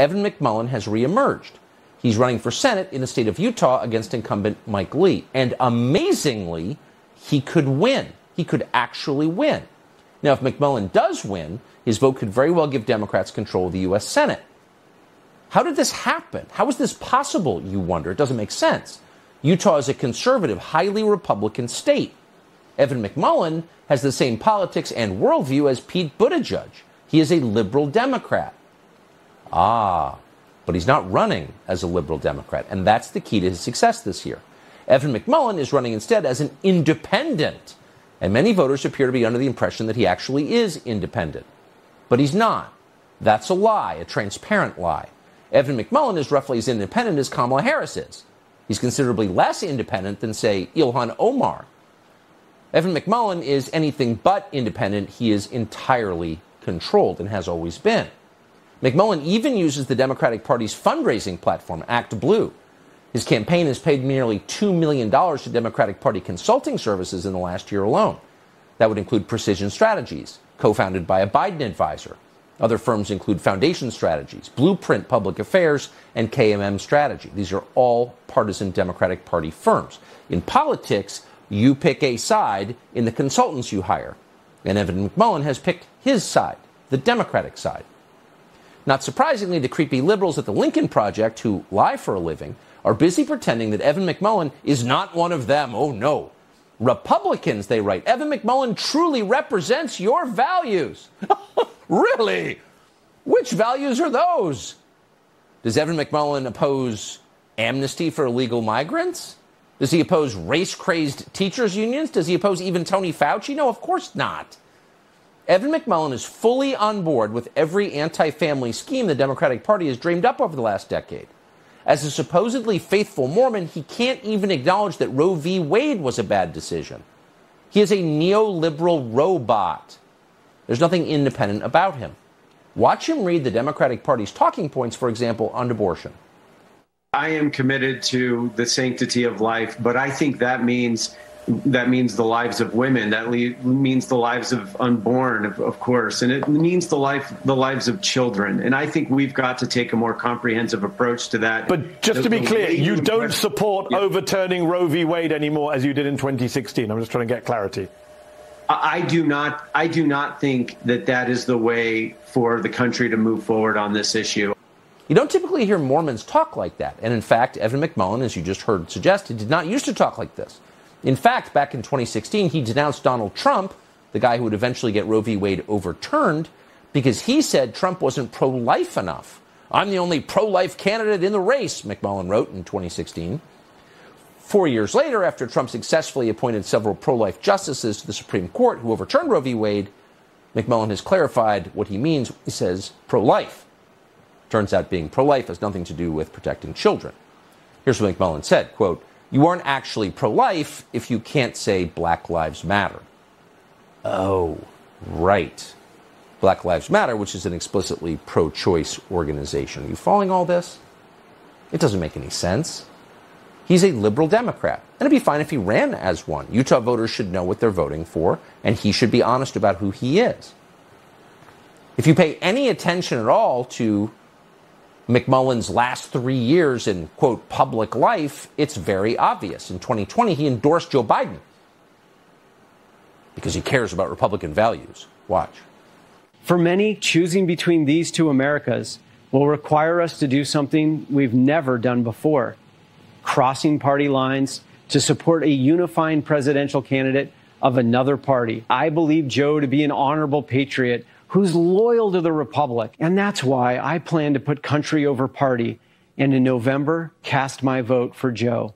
Evan McMullin has reemerged. He's running for Senate in the state of Utah against incumbent Mike Lee. And amazingly, he could win. He could actually win. Now, if McMullin does win, his vote could very well give Democrats control of the U.S. Senate. How did this happen? How is this possible, you wonder? It doesn't make sense. Utah is a conservative, highly Republican state. Evan McMullin has the same politics and worldview as Pete Buttigieg. He is a liberal Democrat. But he's not running as a liberal Democrat, and that's the key to his success this year. Evan McMullin is running instead as an independent, and many voters appear to be under the impression that he actually is independent. But he's not. That's a lie, a transparent lie. Evan McMullin is roughly as independent as Kamala Harris is. He's considerably less independent than, say, Ilhan Omar. Evan McMullin is anything but independent. He is entirely controlled and has always been. McMullin even uses the Democratic Party's fundraising platform, Act Blue. His campaign has paid nearly $2 million to Democratic Party consulting services in the last year alone. That would include Precision Strategies, co-founded by a Biden advisor. Other firms include Foundation Strategies, Blueprint Public Affairs, and KMM Strategy. These are all partisan Democratic Party firms. In politics, you pick a side in the consultants you hire. And Evan McMullin has picked his side, the Democratic side. Not surprisingly, the creepy liberals at the Lincoln Project, who lie for a living, are busy pretending that Evan McMullin is not one of them. Oh, no. Republicans, they write, Evan McMullin truly represents your values. Really? Which values are those? Does Evan McMullin oppose amnesty for illegal migrants? Does he oppose race-crazed teachers' unions? Does he oppose even Tony Fauci? No, of course not. Evan McMullin is fully on board with every anti-family scheme the Democratic Party has dreamed up over the last decade. As a supposedly faithful Mormon, he can't even acknowledge that Roe v. Wade was a bad decision. He is a neoliberal robot. There's nothing independent about him. Watch him read the Democratic Party's talking points, for example, on abortion. I am committed to the sanctity of life, but I think that means the lives of women. That means the lives of unborn, of course, and it means the lives of children. And I think we've got to take a more comprehensive approach to that. But just to be clear, you don't support overturning Roe v. Wade anymore as you did in 2016. I'm just trying to get clarity. I do not think that is the way for the country to move forward on this issue. You don't typically hear Mormons talk like that. And in fact, Evan McMullin, as you just heard suggested, did not used to talk like this. In fact, back in 2016, he denounced Donald Trump, the guy who would eventually get Roe v. Wade overturned, because he said Trump wasn't pro-life enough. I'm the only pro-life candidate in the race, McMullin wrote in 2016. 4 years later, after Trump successfully appointed several pro-life justices to the Supreme Court who overturned Roe v. Wade, McMullin has clarified what he means. He says pro-life. Turns out being pro-life has nothing to do with protecting children. Here's what McMullin said, quote, "You aren't actually pro-life if you can't say Black Lives Matter." Oh, right. Black Lives Matter, which is an explicitly pro-choice organization. Are you following all this? It doesn't make any sense. He's a liberal Democrat, and it'd be fine if he ran as one. Utah voters should know what they're voting for, and he should be honest about who he is. If you pay any attention at all to McMullin's last 3 years in, quote, public life, it's very obvious. In 2020, he endorsed Joe Biden because he cares about Republican values. Watch. For many, choosing between these two Americas will require us to do something we've never done before: crossing party lines to support a unifying presidential candidate of another party. I believe Joe to be an honorable patriot who's loyal to the Republic, and that's why I plan to put country over party, and in November, cast my vote for Joe.